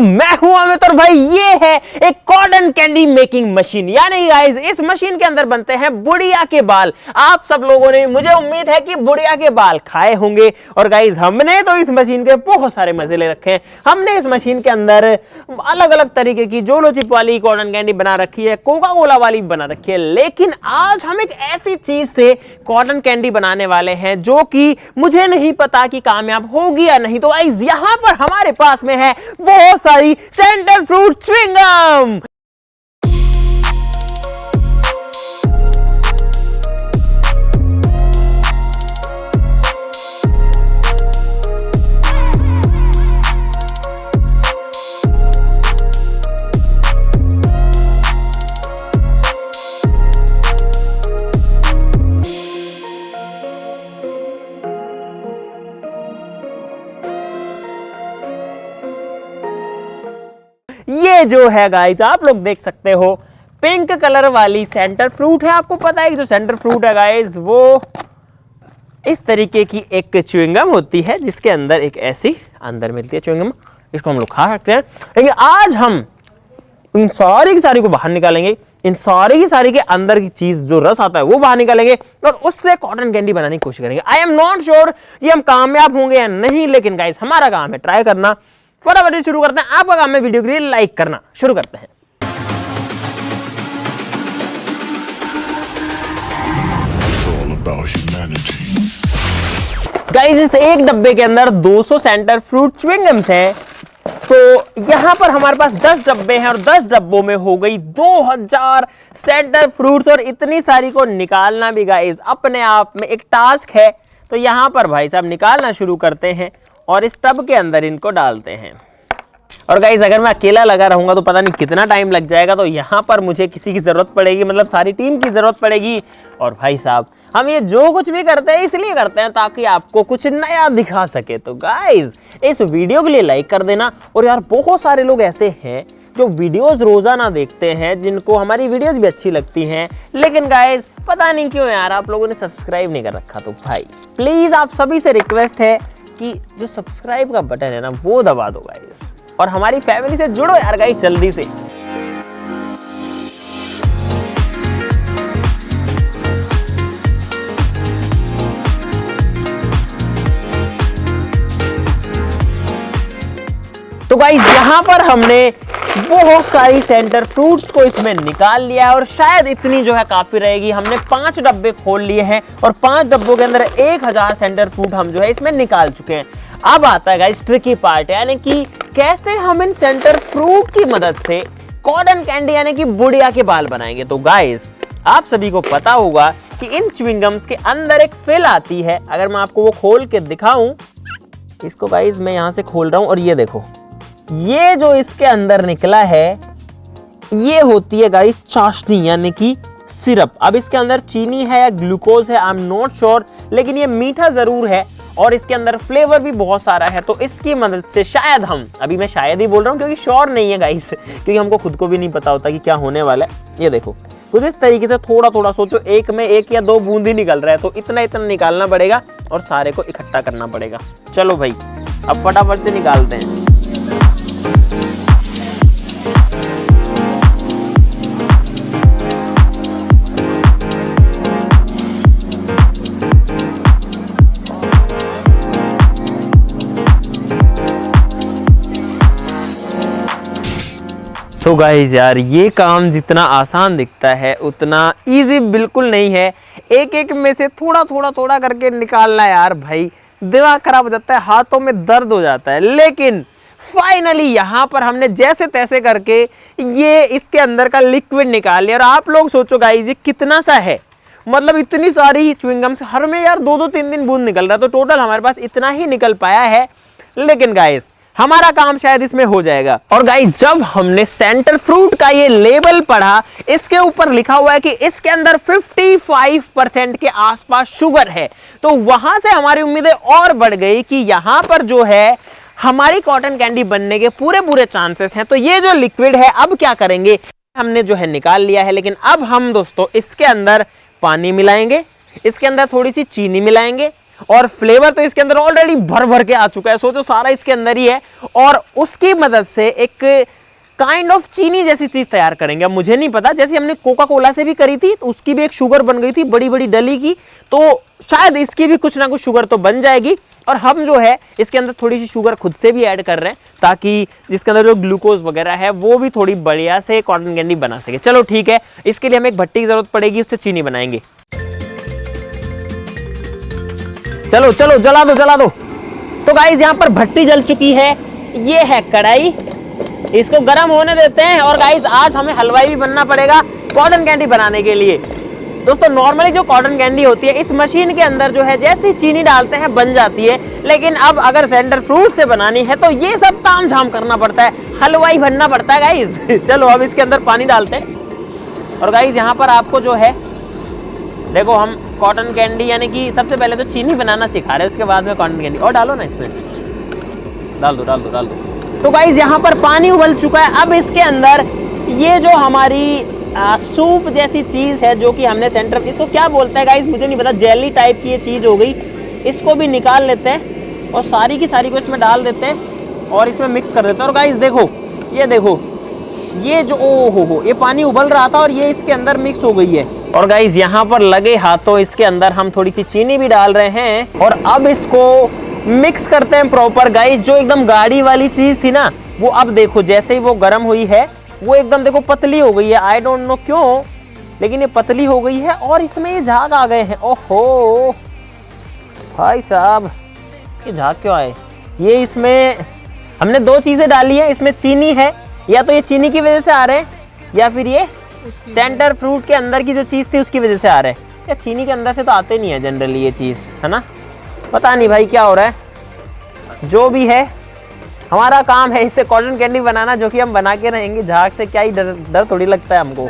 मैं हूं अमित और भाई ये है एक कॉटन कैंडी मेकिंग मशीन। यानी गाइस इस मशीन के अंदर बनते हैं बुढ़िया के बाल। आप सब लोगों ने, मुझे उम्मीद है कि बुढ़िया के बाल खाए होंगे। और गाइस हमने तो इस मशीन के बहुत सारे मजे ले रखे हैं। हमने इस मशीन के अंदर अलग अलग तरीके की जोलो चिप वाली कॉटन कैंडी बना रखी है, कोका कोला वाली बना रखी है, लेकिन आज हम एक ऐसी चीज से कॉटन कैंडी बनाने वाले हैं जो कि मुझे नहीं पता कि कामयाब होगी या नहीं। तो गाइस यहां पर हमारे पास में है बहुत सारी सेंटर फ्रूट च्युइंगम। ये जो है गाइस आप लोग देख सकते हो पिंक कलर वाली सेंटर फ्रूट है। आपको पता है कि जो सेंटर फ्रूट है गाइस वो इस तरीके की एक च्युइंगम होती है जिसके अंदर एक ऐसी अंदर मिलती है च्युइंगम। इसको हम लोग खा सकते हैं, लेकिन आज हम इन सारी की सारी को बाहर निकालेंगे। इन सारी की सारी के अंदर की चीज जो रस आता है वो बाहर निकालेंगे और उससे कॉटन कैंडी बनाने की कोशिश करेंगे। आई एम नॉट श्योर कि हम कामयाब होंगे या नहीं, लेकिन गाइस हमारा काम है ट्राई करना। फटाफट शुरू करते हैं। आपका काम है वीडियो के लिए लाइक करना। शुरू करते हैं। गाइस इस एक डब्बे के अंदर 200 सेंटर फ्रूट च्युइंगम्स हैं। तो यहां पर हमारे पास 10 डब्बे हैं और 10 डब्बों में हो गई 2000 सेंटर फ्रूट्स। और इतनी सारी को निकालना भी गाइस अपने आप में एक टास्क है। तो यहां पर भाई साहब निकालना शुरू करते हैं और इस टब के अंदर इनको डालते हैं। और गाइस अगर मैं अकेला लगा रहूंगा तो पता नहीं कितना टाइम लग जाएगा। तो यहाँ पर मुझे किसी की जरूरत पड़ेगी, मतलब सारी टीम की जरूरत पड़ेगी। और भाई साहब हम ये जो कुछ भी करते हैं इसलिए करते हैं ताकि आपको कुछ नया दिखा सके। तो गाइस इस वीडियो के लिए लाइक कर देना। और यार बहुत सारे लोग ऐसे हैं जो वीडियोस रोजाना देखते हैं, जिनको हमारी वीडियोस भी अच्छी लगती हैं, लेकिन गाइस पता नहीं क्यों यार आप लोगों ने सब्सक्राइब नहीं कर रखा। तो भाई प्लीज आप सभी से रिक्वेस्ट है कि जो सब्सक्राइब का बटन है ना वो दबा दो गाइस, और हमारी फैमिली से जुड़ो यार गाइस जल्दी से। तो गाइस यहां पर हमने बहुत सारी सेंटर फ्रूट्स को इसमें निकाल लिया है और शायद इतनी जो है काफी रहेगी। हमने 5 डब्बे खोल लिए हैं और 5 डब्बों के अंदर 1000 सेंटर फ्रूट हम जो है इसमें निकाल चुके हैं। अब आता है गाइस ट्रिकी पार्ट, यानी कि कैसे हम इन सेंटर फ्रूट की मदद से कॉटन कैंडी यानी कि बुढ़िया के बाल बनाएंगे। तो गाइस आप सभी को पता होगा कि इन च्युइंगम्स के अंदर एक फिल आती है। अगर मैं आपको वो खोल के दिखाऊं, इसको गाइस मैं यहां से खोल रहा हूं और ये देखो, ये जो इसके अंदर निकला है ये होती है गाइस चाशनी यानी कि सिरप। अब इसके अंदर चीनी है या ग्लूकोज है आई एम नॉट श्योर, लेकिन ये मीठा जरूर है और इसके अंदर फ्लेवर भी बहुत सारा है। तो इसकी मदद से शायद हम, अभी मैं शायद ही बोल रहा हूँ क्योंकि श्योर नहीं है गाइस, क्योंकि हमको खुद को भी नहीं पता होता कि क्या होने वाला है। ये देखो कुछ इस तरीके से थोड़ा थोड़ा, सोचो एक में 1 या 2 बूंद ही निकल रहा है, तो इतना इतना निकालना पड़ेगा और सारे को इकट्ठा करना पड़ेगा। चलो भाई अब फटाफट से निकालते हैं। तो गाइस यार ये काम जितना आसान दिखता है उतना इजी बिल्कुल नहीं है। एक एक में से थोड़ा थोड़ा थोड़ा करके निकालना यार भाई दिमाग खराब हो जाता है, हाथों में दर्द हो जाता है। लेकिन फाइनली यहाँ पर हमने जैसे तैसे करके ये इसके अंदर का लिक्विड निकाल लिया। और आप लोग सोचो गाइस ये कितना सा है, मतलब इतनी सारी च्युइंगम्स हर में यार 2-2 3-3 बूंद निकल रहा है। तो टोटल हमारे पास इतना ही निकल पाया है, लेकिन गाइस हमारा काम शायद इसमें हो जाएगा। और गाइस जब हमने सेंटर फ्रूट का ये लेबल पढ़ा, इसके ऊपर लिखा हुआ है कि इसके अंदर 55% के आसपास शुगर है, तो वहां से हमारी उम्मीदें और बढ़ गई कि यहां पर जो है हमारी कॉटन कैंडी बनने के पूरे चांसेस हैं। तो ये जो लिक्विड है अब क्या करेंगे, हमने जो है निकाल लिया है, लेकिन अब हम दोस्तों इसके अंदर पानी मिलाएंगे, इसके अंदर थोड़ी सी चीनी मिलाएंगे और फ्लेवर तो इसके अंदर ऑलरेडी भर भर के आ चुका है, सोचो सारा इसके अंदर ही है। और उसकी मदद से एक काइंड ऑफ चीनी जैसी चीज तैयार करेंगे। अब मुझे नहीं पता, जैसे हमने कोका कोला से भी करी थी तो उसकी भी एक शुगर बन गई थी बड़ी बड़ी डली की, तो शायद इसकी भी कुछ ना कुछ शुगर तो बन जाएगी। और हम जो है इसके अंदर थोड़ी सी शुगर खुद से भी ऐड कर रहे हैं ताकि जिसके अंदर जो ग्लूकोज वगैरह है वो भी थोड़ी बढ़िया से कॉटन कैंडी बना सके। चलो ठीक है, इसके लिए हमें एक भट्टी की जरूरत पड़ेगी, उससे चीनी बनाएंगे। चलो चलो जला दो जला दो। तो गाइस यहाँ पर भट्टी जल चुकी है, ये है कढ़ाई, इसको गर्म होने देते हैं। और गाइस आज हमें हलवाई भी बनना पड़ेगा कॉटन कैंडी बनाने के लिए। दोस्तों नॉर्मली जो कॉटन कैंडी होती है इस मशीन के अंदर जो है जैसी चीनी डालते हैं बन जाती है, लेकिन अब अगर सेंटर फ्रूट से बनानी है तो ये सब ताम झाम करना पड़ता है, हलवाई बनना पड़ता है गाइस। चलो अब इसके अंदर पानी डालते हैं। और गाइस यहाँ पर आपको जो है देखो, हम कॉटन कैंडी यानी कि सबसे पहले तो चीनी बनाना सिखा रहे हैं, उसके बाद में कॉटन कैंडी। और डालो ना इसमें, डाल दो डाल दो डाल दो। तो गाइस यहाँ पर पानी उबल चुका है। अब इसके अंदर ये जो हमारी सूप जैसी चीज है जो कि हमने सेंटर, इसको क्या बोलते हैं गाइस मुझे नहीं पता, जेली टाइप की ये चीज हो गई, इसको भी निकाल लेते हैं और सारी की सारी को इसमें डाल देते हैं और इसमें मिक्स कर देते हैं। और गाइस देखो, ये देखो, ये जो ओ हो ये पानी उबल रहा था और ये इसके अंदर मिक्स हो गई है। और गाइस यहाँ पर लगे हाथों इसके अंदर हम थोड़ी सी चीनी भी डाल रहे हैं और अब इसको मिक्स करते हैं प्रॉपर। गाइस जो एकदम गाढ़ी वाली चीज थी ना, वो अब देखो जैसे ही वो गर्म हुई है वो एकदम देखो पतली हो गई है। आई डोंट नो क्यों, लेकिन ये पतली हो गई है और इसमें ये झाग आ गए हैं। ओहो भाई साहब, ये झाग क्यों आए? ये इसमें हमने दो चीजें डाली है, इसमें चीनी है, या तो ये चीनी की वजह से आ रहे हैं या फिर ये सेंटर फ्रूट के अंदर की जो चीज थी उसकी वजह से आ रहे हैं। या चीनी के अंदर से तो आते नहीं है जनरली ये चीज, है ना? पता नहीं भाई क्या हो रहा है। जो भी है हमारा काम है इससे कॉटन कैंडी बनाना, जो कि हम बना के रहेंगे। झाग से क्या ही डर थोड़ी लगता है हमको।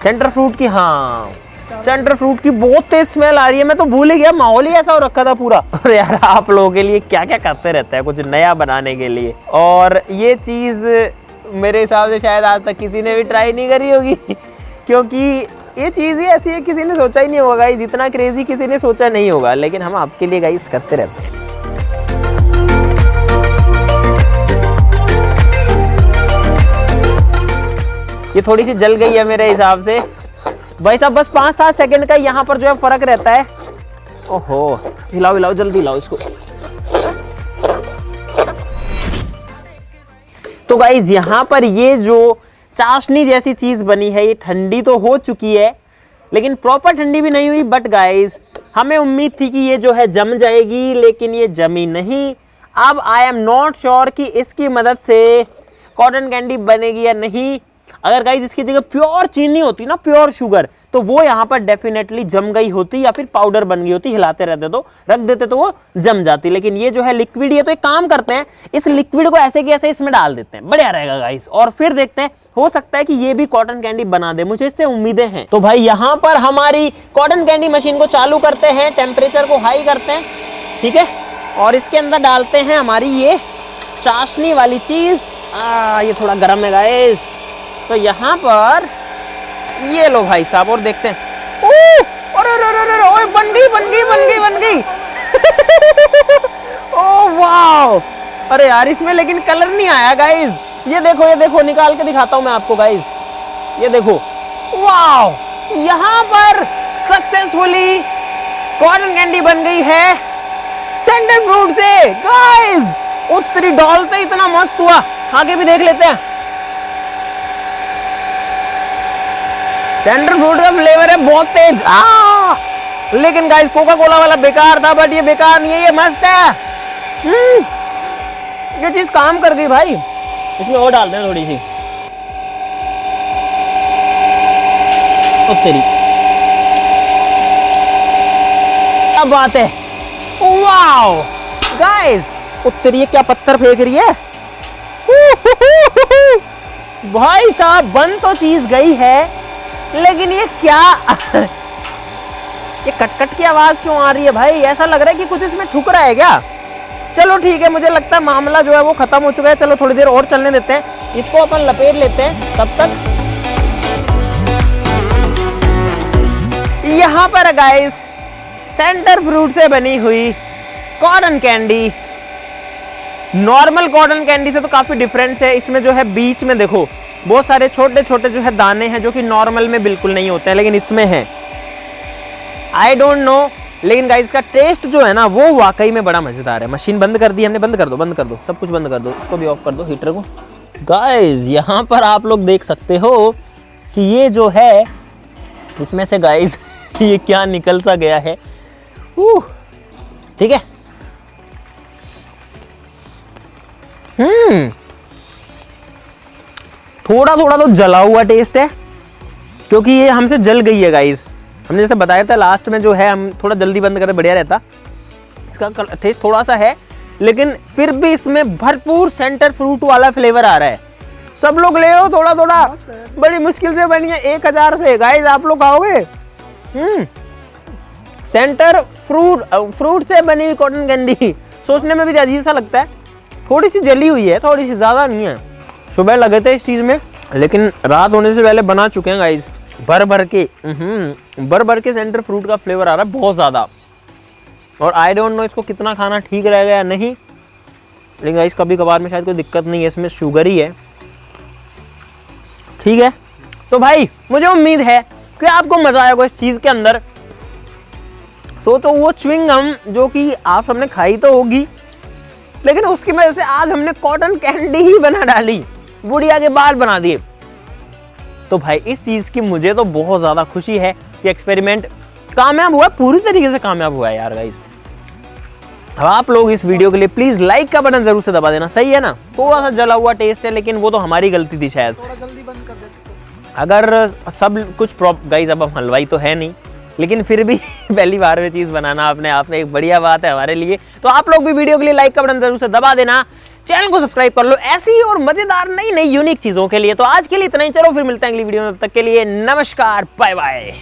सेंटर फ्रूट की, हाँ सेंटर फ्रूट की बहुत तेज स्मेल आ रही है। मैं तो भूल ही गया, माहौल ही ऐसा हो रखा था पूरा। और यार आप लोगों के लिए क्या क्या करते रहते हैं कुछ नया बनाने के लिए। और ये चीज मेरे हिसाब से शायद आज तक किसी ने भी ट्राई नहीं करी होगी, क्योंकि ये चीज ही ऐसी है किसी ने सोचा ही नहीं होगा गाइस, जितना क्रेजी किसी ने सोचा नहीं होगा। लेकिन हम आपके लिए गाइस करते रहते हैं। ये थोड़ी सी जल गई है मेरे हिसाब से भाई साहब, बस 5-7 सेकंड का यहाँ पर जो है फर्क रहता है। ओहो हिलाओ हिलाओ जल्दी हिलाओ इसको। तो गाइज यहाँ पर ये जो चाशनी जैसी चीज बनी है ये ठंडी तो हो चुकी है, लेकिन प्रॉपर ठंडी भी नहीं हुई। बट गाइज हमें उम्मीद थी कि ये जो है जम जाएगी, लेकिन ये जमी नहीं। अब आई एम नॉट श्योर कि इसकी मदद से कॉटन कैंडी बनेगी या नहीं। अगर गाइज इसकी जगह प्योर चीनी होती ना, प्योर शुगर, तो वो यहाँ पर डेफिनेटली जम गई होती या फिर पाउडर बन गई होती। हिलाते रहते तो रख देते तो वो जम जाती। लेकिन ये जो है लिक्विड, ये तो एक काम करते हैं, इस लिक्विड को ऐसे की ऐसे इसमें डाल देते हैं, बढ़िया रहेगा गाइस। और फिर देखते हैं, हो सकता है कि ये भी कॉटन कैंडी बना दे, मुझे इससे उम्मीदें हैं। तो भाई यहाँ पर हमारी कॉटन कैंडी मशीन को चालू करते हैं, टेम्परेचर को हाई करते हैं, ठीक है। और इसके अंदर डालते हैं हमारी ये चाशनी वाली चीज। ये थोड़ा गर्म है गाइस, तो यहाँ पर ये लो भाई साहब, और देखते हैं। ओए बन गई बन गई बन गई बन गई। ओह वाओ, अरे यार इसमें लेकिन कलर नहीं आया गाइस। ये देखो निकाल के दिखाता हूं मैं आपको गाइस, ये देखो, वाओ यहाँ पर सक्सेसफुली कॉटन कैंडी बन गई है सेंटर फ्रूट से गाइस। उत्तरी डालते इतना मस्त हुआ, आगे भी देख लेते हैं। सेंटर फ्रूट का फ्लेवर है बहुत तेज। लेकिन गाइस कोका कोला वाला बेकार था, बट ये बेकार नहीं है, ये मस्त है। ये चीज काम कर गई भाई। इसमें और डाल दें थोड़ी सी, तेरी क्या बात है। वाओ गाइस, उत्तरी ये क्या पत्थर फेंक रही है। भाई साहब बन तो चीज गई है, लेकिन ये क्या ये कटकट की आवाज क्यों आ रही है भाई? ऐसा लग रहा है कि कुछ इसमें ठुक रहा है क्या। चलो ठीक है, मुझे लगता है मामला जो है वो खत्म हो चुका है। चलो थोड़ी देर और चलने देते हैं, इसको अपन लपेट लेते हैं तब तक। यहाँ पर गाइस सेंटर फ्रूट से बनी हुई cotton candy. Normal cotton candy से तो काफी डिफरेंट है। इसमें जो है बीच में देखो बहुत सारे छोटे छोटे जो है दाने हैं जो कि नॉर्मल में बिल्कुल नहीं होते हैं, लेकिन इसमें है। आई डोंट नो, लेकिन गाइस इसका टेस्ट जो है ना वो वाकई में बड़ा मजेदार है। मशीन बंद कर दी हमने, बंद कर दो, सब कुछ बंद कर दो, इसको भी ऑफ कर दो, हीटर को। गाइस यहाँ पर आप लोग देख सकते हो कि ये जो है इसमें से गाइस ये क्या निकल सा गया है। ठीक है, थोड़ा थोड़ा तो जला हुआ टेस्ट है क्योंकि ये हमसे जल गई है गाइस। हमने जैसे बताया था लास्ट में जो है हम थोड़ा जल्दी बंद करते बढ़िया रहता। इसका टेस्ट थोड़ा सा है, लेकिन फिर भी इसमें भरपूर सेंटर फ्रूट वाला फ्लेवर आ रहा है। सब लोग ले लो थोड़ा थोड़ा, बड़ी मुश्किल से बनी है 1000 से गाइस, आप लोग खाओगे। सेंटर फ्रूट से बनी हुई कॉटन कैंडी सोचने में भी अजीब सा लगता है। थोड़ी सी जली हुई है, थोड़ी सी, ज्यादा नहीं है। सुबह लगे थे इस चीज में, लेकिन रात होने से पहले बना चुके हैं गाइस। भर भर के सेंटर फ्रूट का फ्लेवर आ रहा है बहुत ज्यादा। और आई डोंट नो इसको कितना खाना ठीक रहेगा या नहीं, लेकिन गाइस कभी कभार में शायद कोई दिक्कत नहीं है, इसमें शुगर ही है। ठीक है, तो भाई मुझे उम्मीद है कि आपको मजा आएगा इस चीज के अंदर। सोचो वो च्युइंग गम जो कि आप सबने खाई तो होगी, लेकिन उसकी वजह से आज हमने कॉटन कैंडी ही बना डाली, बुढ़िया के बाल बना दिए। तो भाई इस चीज की मुझे तो बहुत ज्यादा खुशी है कि एक्सपेरिमेंट कामयाब हुआ, पूरी तरीके से कामयाब हुआ है यार गाइस। अब आप लोग इस वीडियो के लिए प्लीज लाइक का बटन जरूर से दबा देना, सही है ना। थोड़ा सा जला हुआ टेस्ट है, लेकिन वो तो हमारी गलती थी शायद, थोड़ा जल्दी बंद कर देते। अगर सब कुछ गाइस, अब हम हलवाई तो है नहीं, लेकिन फिर भी पहली बार में चीज बनाना अपने आप में एक बढ़िया बात है हमारे लिए। तो आप लोग भी वीडियो के लिए लाइक का बटन जरूर से दबा देना, चैनल को सब्सक्राइब कर लो ऐसी और मजेदार नई नई यूनिक चीजों के लिए। तो आज के लिए इतना ही, चलो फिर मिलते हैं अगली वीडियो में, तब तक के लिए नमस्कार, बाय बाय।